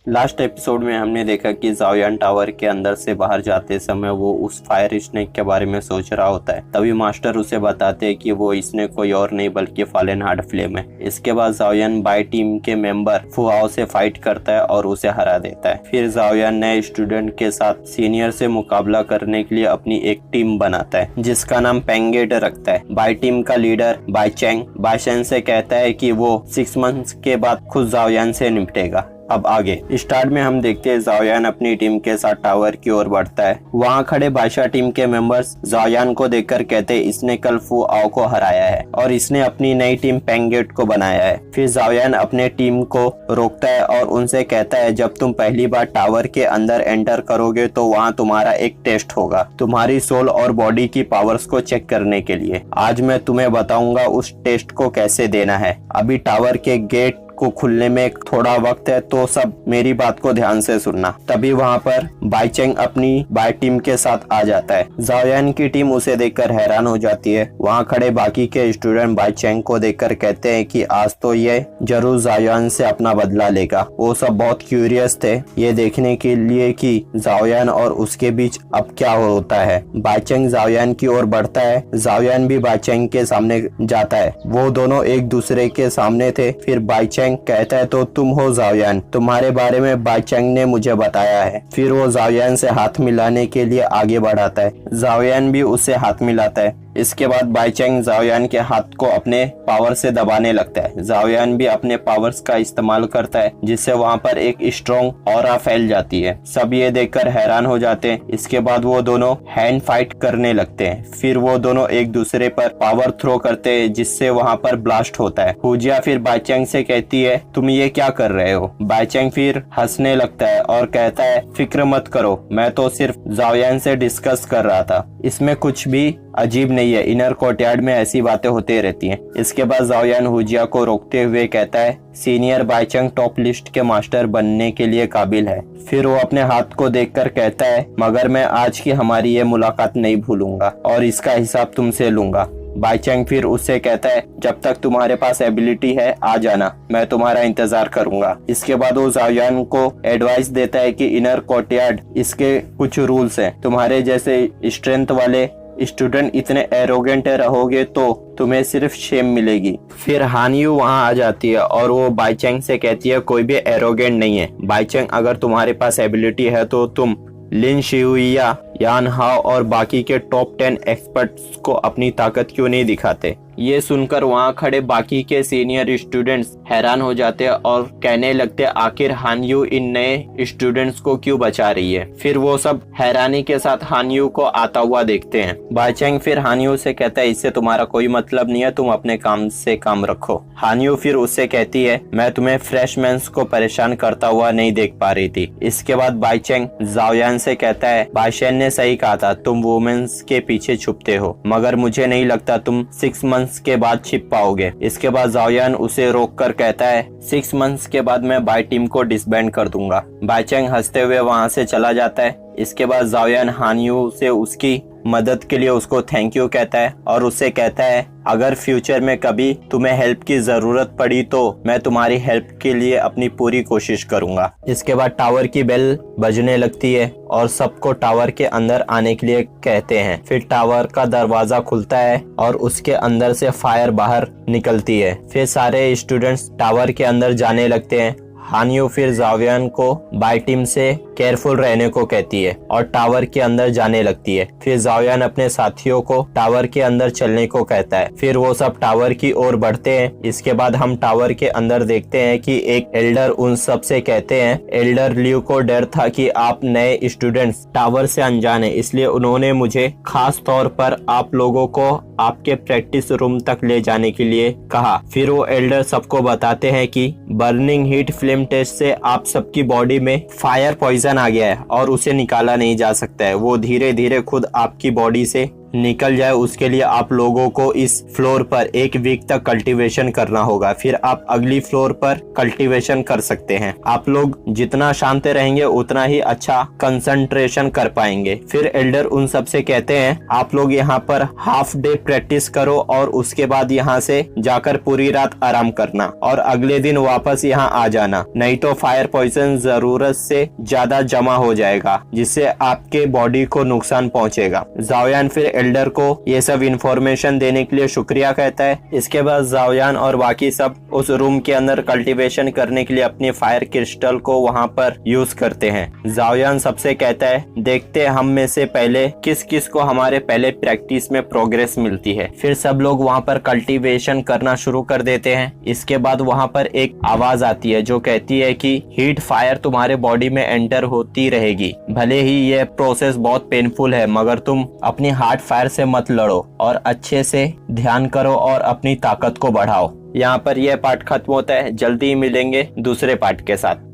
Last episode में हमने देखा कि जाओयान टावर के अंदर से बाहर जाते समय वो उस फायर स्नेक के बारे में सोच रहा होता है। तभी मास्टर उसे बताते हैं कि वो स्नेक कोई और नहीं बल्कि फॉलन हार्ड फ्लेम है। इसके बाद जाओयान बाय टीम के मेंबर फुआओ से फाइट करता है और उसे हरा देता है। फिर जाओयान नए स्टूडेंट के साथ सीनियर से मुकाबला करने के लिए अपनी एक टीम बनाता है जिसका नाम पेंगेट रखता है। बाय टीम का लीडर बाइचेंग से कहता है कि वो 6 मंथ्स के बाद खुद जाओयान से निपटेगा। अब आगे स्टार्ट में हम देखते हैं जाओयान अपनी टीम के साथ टावर की ओर बढ़ता है। वहाँ खड़े बादशाह टीम के मेंबर्स जाओयान को देखकर कहते हैं इसने कल फुआओ को हराया है और इसने अपनी नई टीम पेंगेट को बनाया है। फिर जाओयान अपने टीम को रोकता है और उनसे कहता है जब तुम पहली बार टावर के अंदर एंटर करोगे तो वहाँ तुम्हारा एक टेस्ट होगा तुम्हारी सोल और बॉडी की पावर्स को चेक करने के लिए। आज मैं तुम्हें बताऊंगा उस टेस्ट को कैसे देना है। अभी टावर के गेट को खुलने में थोड़ा वक्त है तो सब मेरी बात को ध्यान से सुनना। तभी वहाँ पर बाइचेंग अपनी बाय टीम के साथ आ जाता है। जाओयान की टीम उसे देखकर हैरान हो जाती है। वहाँ खड़े बाकी के स्टूडेंट बाइचेंग को देखकर कहते हैं कि आज तो ये जरूर जाओयान से अपना बदला लेगा। वो सब बहुत क्यूरियस थे ये देखने के लिए कि जाओयान और उसके बीच अब क्या होता है। बाइचेंग जाओयान की ओर बढ़ता है। जाओयान भी बाइचेंग के सामने जाता है। वो दोनों एक दूसरे के सामने थे। फिर बाइचेंग कहता है तो तुम हो जाओयान, तुम्हारे बारे में बाइचेंग ने मुझे बताया है। फिर वो जाओयान से हाथ मिलाने के लिए आगे बढ़ाता है। जाओयान भी उससे हाथ मिलाता है। इसके बाद बाइचेंग जाओयान के हाथ को अपने पावर से दबाने लगता है। जाओयान भी अपने पावर्स का इस्तेमाल करता है जिससे वहाँ पर एक स्ट्रॉन्ग ऑरा फैल जाती है। सब ये देखकर हैरान हो जाते हैं। इसके बाद वो दोनों हैंड फाइट करने लगते हैं। फिर वो दोनों एक दूसरे पर पावर थ्रो करते हैं जिससे वहाँ पर ब्लास्ट होता है। हुजिया फिर बाइचेंग से कहती है तुम ये क्या कर रहे हो। बाइचेंग फिर हंसने लगता है और कहता है फिक्र मत करो, मैं तो सिर्फ जाओयान से डिस्कस कर रहा था, इसमें कुछ भी अजीब नहीं है। इनर कोर्टयार्ड में ऐसी बातें होती रहती हैं। इसके बाद जाओयान हुजिया को रोकते हुए कहता है सीनियर बाइचेंग टॉप लिस्ट के मास्टर बनने के लिए काबिल है। फिर वो अपने हाथ को देखकर कहता है मगर मैं आज की हमारी ये मुलाकात नहीं भूलूंगा और इसका हिसाब तुमसे लूंगा। बाइचेंग फिर उससे कहता है जब तक तुम्हारे पास एबिलिटी है आ जाना, मैं तुम्हारा इंतजार करूंगा। इसके बाद वो जाओयान को एडवाइस देता है कि इनर कोर्टयार्ड इसके कुछ रूल्स हैं। तुम्हारे जैसे स्ट्रेंथ वाले स्टूडेंट इतने एरोगेंट रहोगे तो तुम्हें सिर्फ शेम मिलेगी। फिर हानियू वहाँ आ जाती है और वो बाइचेंग से कहती है कोई भी एरोगेंट नहीं है। बाइचेंग अगर तुम्हारे पास एबिलिटी है तो तुम लिन शियुया, यान हाओ और बाकी के टॉप 10 एक्सपर्ट्स को अपनी ताकत क्यों नहीं दिखाते। ये सुनकर वहाँ खड़े बाकी के सीनियर स्टूडेंट्स हैरान हो जाते हैं और कहने लगते हैं आखिर हानियू इन नए स्टूडेंट्स को क्यों बचा रही है। फिर वो सब हैरानी के साथ हानियू को आता हुआ देखते हैं। बाइचेंग फिर हानियू से कहता है इससे तुम्हारा कोई मतलब नहीं है, तुम अपने काम से काम रखो। हानियू फिर उससे कहती है मैं तुम्हें फ्रेशमैन्स को परेशान करता हुआ नहीं देख पा रही थी। इसके बाद बाइचेंग जाओयान से कहता है बाइशेन ने सही कहा था, तुम वुमेन्स के पीछे छुपते हो मगर मुझे नहीं लगता तुम 6 मंथ्स के बाद छिप पाओगे। इसके बाद जाओयान उसे रोककर कहता है 6 मंथ्स के बाद मैं बाय टीम को डिसबैंड कर दूंगा। बाइचेंग हंसते हुए वहां से चला जाता है। इसके बाद जाओयान हानियू से उसकी मदद के लिए उसको थैंक यू कहता है और उससे कहता है अगर फ्यूचर में कभी तुम्हें हेल्प की जरूरत पड़ी तो मैं तुम्हारी हेल्प के लिए अपनी पूरी कोशिश करूंगा। इसके बाद टावर की बेल बजने लगती है और सबको टावर के अंदर आने के लिए कहते हैं। फिर टावर का दरवाजा खुलता है और उसके अंदर से फायर बाहर निकलती है। फिर सारे स्टूडेंट्स टावर के अंदर जाने लगते हैं। हानियू फिर जाओयान को बाय टीम से केयरफुल रहने को कहती है और टावर के अंदर जाने लगती है। फिर जाओयान अपने साथियों को टावर के अंदर चलने को कहता है। फिर वो सब टावर की ओर बढ़ते हैं। इसके बाद हम टावर के अंदर देखते हैं कि एक एल्डर उन सब से कहते हैं एल्डर लियू को डर था कि आप नए स्टूडेंट्स टावर से अनजान है, इसलिए उन्होंने मुझे खास तौर पर आप लोगों को आपके प्रैक्टिस रूम तक ले जाने के लिए कहा। फिर वो एल्डर सबको बताते हैं कि बर्निंग हीट फ्लेम टेस्ट से आप सबकी बॉडी में फायर पॉइजन आ गया है और उसे निकाला नहीं जा सकता है। वो धीरे धीरे खुद आपकी बॉडी से निकल जाए उसके लिए आप लोगों को इस फ्लोर पर 1 वीक तक कल्टीवेशन करना होगा, फिर आप अगली फ्लोर पर कल्टीवेशन कर सकते हैं। आप लोग जितना शांत रहेंगे उतना ही अच्छा कंसंट्रेशन कर पाएंगे। फिर एल्डर उन सब से कहते हैं आप लोग यहाँ पर हाफ डे प्रैक्टिस करो और उसके बाद यहाँ से जाकर पूरी रात आराम करना और अगले दिन वापस यहाँ आ जाना, नहीं तो फायर पॉइजन जरूरत से ज्यादा जमा हो जाएगा जिससे आपके बॉडी को नुकसान पहुंचेगा। जाओयान फिर एल्डर को ये सब इंफॉर्मेशन देने के लिए शुक्रिया कहता है। इसके बाद जाओयान और बाकी सब उस रूम के अंदर कल्टीवेशन करने के लिए अपने फायर क्रिस्टल को वहाँ पर यूज करते हैं। जाओयान सबसे कहता है देखते हम में से पहले किस किस को हमारे पहले प्रैक्टिस में प्रोग्रेस मिलती है। फिर सब लोग वहाँ पर कल्टीवेशन करना शुरू कर देते हैं। इसके बाद वहाँ पर एक आवाज आती है जो कहती है कि हीट फायर तुम्हारे बॉडी में एंटर होती रहेगी, भले ही यह प्रोसेस बहुत पेनफुल है मगर तुम अपनी हार्ट फायर से मत लड़ो और अच्छे से ध्यान करो और अपनी ताकत को बढ़ाओ। यहाँ पर यह पार्ट खत्म होता है। जल्दी ही मिलेंगे दूसरे पार्ट के साथ।